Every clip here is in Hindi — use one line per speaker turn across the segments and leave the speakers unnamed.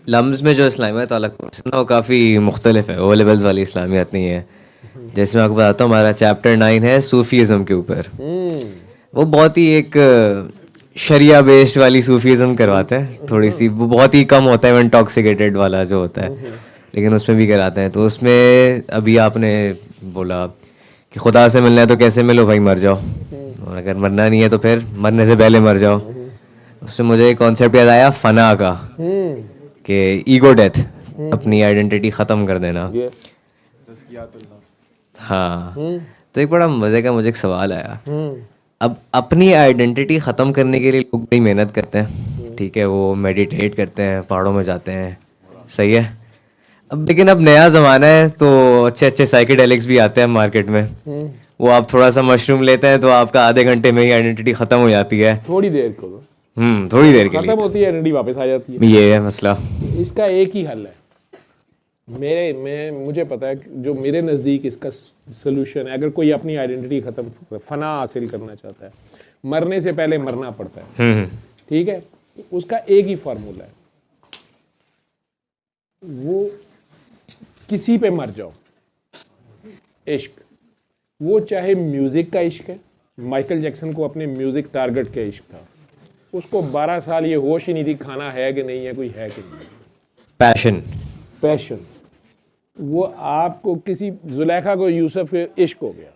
लम्स में जो इस्लामियत वाला कोर्स है ना वो काफ़ी मुख्तलिफ है, ओ लेवल्स वाली इस्लामियत नहीं है। जैसे मैं आपको बताता हूँ, हमारा चैप्टर 9 है सूफीज़म के ऊपर। वो बहुत ही एक शरिया बेस्ड वाली सूफीज़म करवाते हैं थोड़ी सी, वो बहुत ही कम होता है इंटॉक्सिकेटेड वाला जो होता है, लेकिन उसमें भी कराते हैं। तो उसमें अभी आपने बोला कि खुदा से मिलना है तो कैसे मिलो भाई, मर जाओ, और अगर मरना नहीं है तो फिर मरने से पहले मर जाओ। उससे मुझे एक कॉन्सेप्ट याद आया फना का, कि ईगो डेथ, अपनी आइडेंटिटी ख़त्म कर देना।
ये
हाँ, तो एक बड़ा मज़े का मुझे एक सवाल आया। अब अपनी आइडेंटिटी ख़त्म करने के लिए लोग बड़ी मेहनत करते हैं, ठीक है, वो मेडिटेट करते हैं, पहाड़ों में जाते हैं, सही है। अब लेकिन अब नया ज़माना है तो अच्छे अच्छे साइकेडेलिक्स भी आते हैं मार्केट में। वो आप थोड़ा सा मशरूम लेते हैं तो आपका आधे घंटे में ही आइडेंटिटी ख़त्म हो जाती है।
थोड़ी देर को
थोड़ी देर के
खत्म
लिए।
होती है, एनर्जी वापस आ जाती है।
ये है मसला।
इसका एक ही हल है, मुझे पता है कि जो मेरे नज़दीक इसका सलूशन है। अगर कोई अपनी आइडेंटिटी ख़त्म, फना हासिल करना चाहता है, मरने से पहले मरना पड़ता है, ठीक है, उसका एक ही फार्मूला है, वो किसी पे मर जाओ। इश्क, वो चाहे म्यूज़िक का इश्क है, माइकल जैक्सन को अपने म्यूज़िक टारगेट का इश्क था, उसको 12 साल ये होश ही नहीं थी खाना है कि नहीं है, कोई है कि नहीं। पैशन। वो आपको किसी जुलेखा को यूसुफ इश्क हो गया,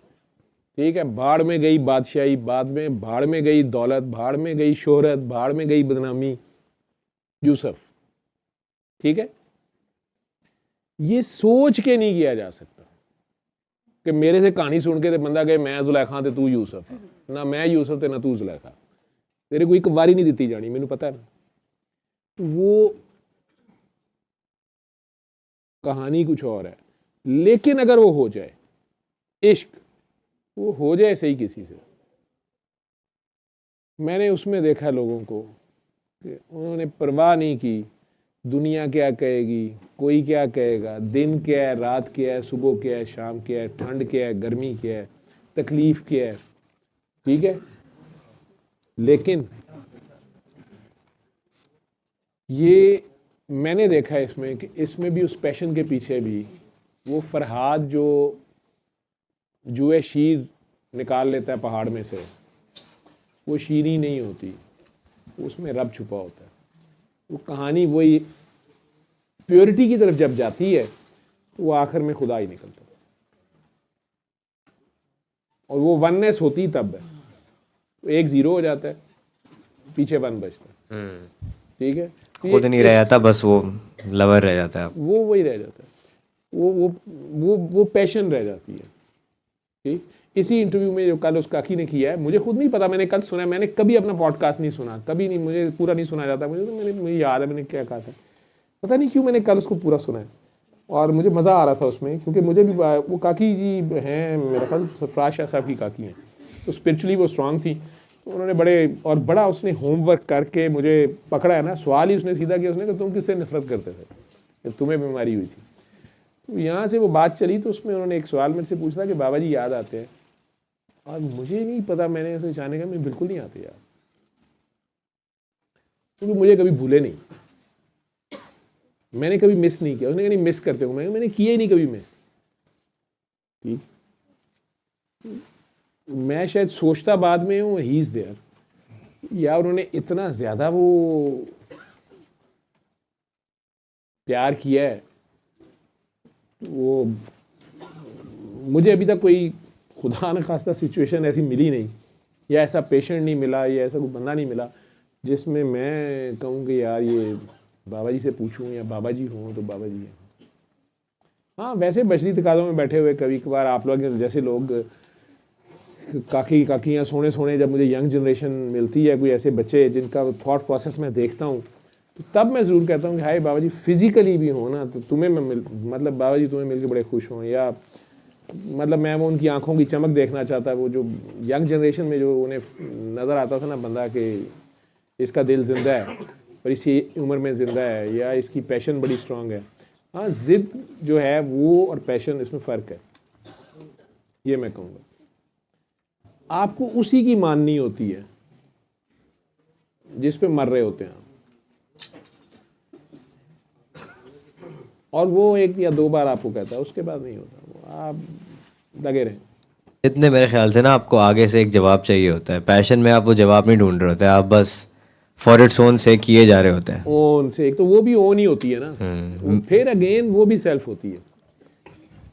ठीक है, भाड़ में गई बादशाही, बाद में भाड़ में गई दौलत, भाड़ में गई शोहरत, भाड़ में गई बदनामी, यूसुफ, ठीक है। ये सोच के नहीं किया जा सकता कि मेरे से कहानी सुन के तो बंदा कहे मैं जुलेखा ते तू यूसुफ, ना मैं यूसुफ ते ना तू जुलेखा, तेरे को एक वारी नहीं दी जानी, मैनू पता है ना। वो कहानी कुछ और है, लेकिन अगर वो हो जाए इश्क, वो हो जाए सही किसी से। मैंने उसमें देखा लोगों को कि उन्होंने परवाह नहीं की दुनिया क्या कहेगी, कोई क्या कहेगा, दिन क्या है, रात क्या है, सुबह क्या है, शाम क्या है, ठंड क्या है, गर्मी क्या है, तकलीफ क्या है, ठीक है। लेकिन ये मैंने देखा इसमें कि इसमें भी उस पैशन के पीछे भी वो फरहाद जो जुए शीर निकाल लेता है पहाड़ में से, वो शीर ही नहीं होती, उसमें रब छुपा होता है। वो कहानी वही प्योरिटी की तरफ जब जाती है तो वो आखिर में खुदा ही निकलता है, और वो वननेस होती तब है, एक जीरो हो जाता है, पीछे वन बचता है, ठीक है।
खुद नहीं रह जाता, बस वो लवर रह जाता है।
वो वही रह जाता है, वो पैशन रह जाती है, ठीक। इसी इंटरव्यू में जो कल उस काकी ने किया है, मुझे खुद नहीं पता, मैंने कल सुना, मैंने कभी अपना पॉडकास्ट नहीं सुना, कभी नहीं, मुझे पूरा नहीं सुना जाता, मुझे याद है मैंने क्या कहा था, पता नहीं क्यों मैंने कल उसको पूरा सुना है, और मुझे मज़ा आ रहा था उसमें, क्योंकि मुझे भी वो काकी जी हैं, मेरा ख्याल सरफराज शाह साहब की काकी हैं, तो स्पिरिचुअली वो स्ट्रांग थी, तो उन्होंने बड़ा उसने होमवर्क करके मुझे पकड़ा है ना। सवाल ही उसने सीधा किया, उसने कि तुम किससे नफरत करते थे, कि तुम्हें बीमारी हुई थी। तो यहाँ से वो बात चली, तो उसमें उन्होंने एक सवाल मेरे से पूछा कि बाबा जी याद आते हैं, और मुझे नहीं पता, मैंने उसे जाने का, मैं बिल्कुल नहीं आते यार, क्योंकि मुझे कभी भूले नहीं, मैंने कभी मिस नहीं किया। उसने कहा नहीं मिस करते हो, मैंने किया ही नहीं कभी मिस, ठीक। मैं शायद सोचता बाद में हूँ ही इज देयर, या उन्होंने इतना ज्यादा वो प्यार किया है, वो मुझे अभी तक कोई खुदा न खास्ता सिचुएशन ऐसी मिली नहीं, या ऐसा पेशेंट नहीं मिला, या ऐसा कोई बंदा नहीं मिला जिसमें मैं कहूँ कि यार ये बाबा जी से पूछूं, या बाबा जी हों तो बाबा जी हैं। हाँ, वैसे बशरी तकाज़ों में बैठे हुए कभी कभार आप लोग जैसे लोग काकियाँ सोने जब मुझे यंग जनरेशन मिलती है, कोई ऐसे बच्चे जिनका थॉट प्रोसेस मैं देखता हूँ, तो तब मैं ज़रूर कहता हूँ कि हाय बाबा जी फिज़िकली भी हो ना, तो तुम्हें मैं मतलब बाबा जी तुम्हें मिल के बड़े खुश हों, या मतलब मैं वो उनकी आंखों की चमक देखना चाहता, वो जो यंग जनरेशन में जो उन्हें नज़र आता था ना बंदा कि इसका दिल जिंदा है और इसी उम्र में ज़िंदा है, या इसकी पैशन बड़ी स्ट्रांग है। हाँ, ज़िद जो है वो और पैशन, इसमें फ़र्क है, ये मैं कहूँगा। आपको उसी की माननी होती है जिस पे मर रहे होते हैं आप। और वो 1 या 2 बार आपको कहता है, उसके बाद नहीं होता। वो आप लगे रहें।
इतने मेरे ख्याल से ना आपको आगे से एक जवाब चाहिए होता है। पैशन में आप वो जवाब नहीं ढूंढ रहे होते, आप बस फॉर इट्स ओन से किए जा रहे होते हैं।
ओन से एक तो वो भी ओन ही होती है ना, फिर अगेन वो भी सेल्फ होती है।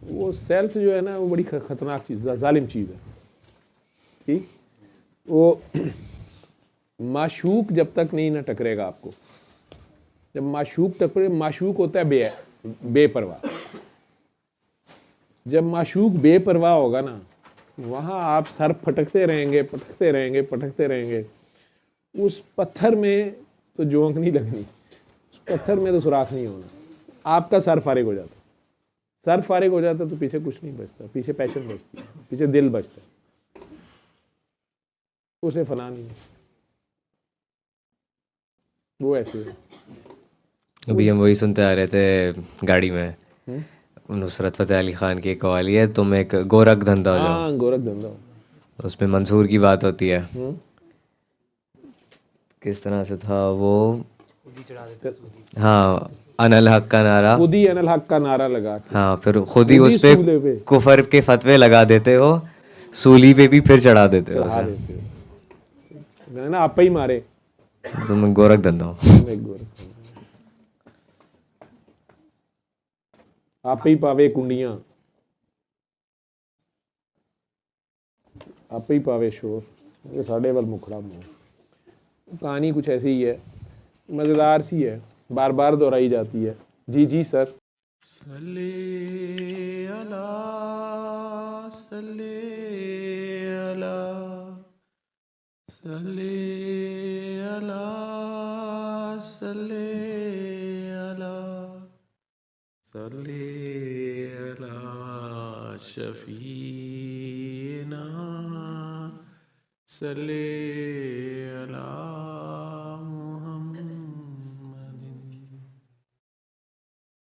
वो सेल्फ जो है ना वो बड़ी खतरनाक चीज़ है, जालिम चीज़ है। ठीक, वो माशूक जब तक नहीं ना टकरेगा आपको, जब माशूक टकरे, माशूक होता है बेपरवाह। जब माशूक बेपरवाह होगा ना, वहाँ आप सर फटकते रहेंगे, पटकते रहेंगे, पटकते रहेंगे। उस पत्थर में तो जोंक नहीं लगनी, उस पत्थर में तो सुराख नहीं होना, आपका सर फारिग हो जाता। सर फारिग हो जाता तो पीछे कुछ नहीं बचता, पीछे पैशन बचती है, पीछे दिल बचता है, उसे फना नहीं है। वो ऐसे है।
अभी हम वही सुनते आ रहे थे गाड़ी में, नुसरत फतेह अली खान की एक कवाली है, तुम एक गोरख धंधा हो जाओ।
हाँ, गोरख धंधा।
उसमें मंसूर की बात होती है, किस तरह से था वो, हाँ, अनल हक का नारा,
खुद ही अनल हक का नारा लगा के,
हाँ, फिर खुद ही
खुद ही
उस पे
सूले पे
कुफर के फतवे लगा देते हो, सूली पे भी फिर चढ़ा देते हो
चढ़ा
उसे।
देते हो। मैंने ना आप ही मारे,
तुम गोरख धंधा हो।
तुम एक गोरख धंधा। आप ही पावे कुंडियां, आप ही पावे शोर, ये साढ़े वाल मुखड़ा मोह। कहानी कुछ ऐसी ही है, मज़ेदार सी है, बार बार दोहराई जाती है। जी जी सर।
सल्ले अला, सल्ले अला, सल्ले अला, सल्ले अला, सल्ले अला शफीना, सल्ले अला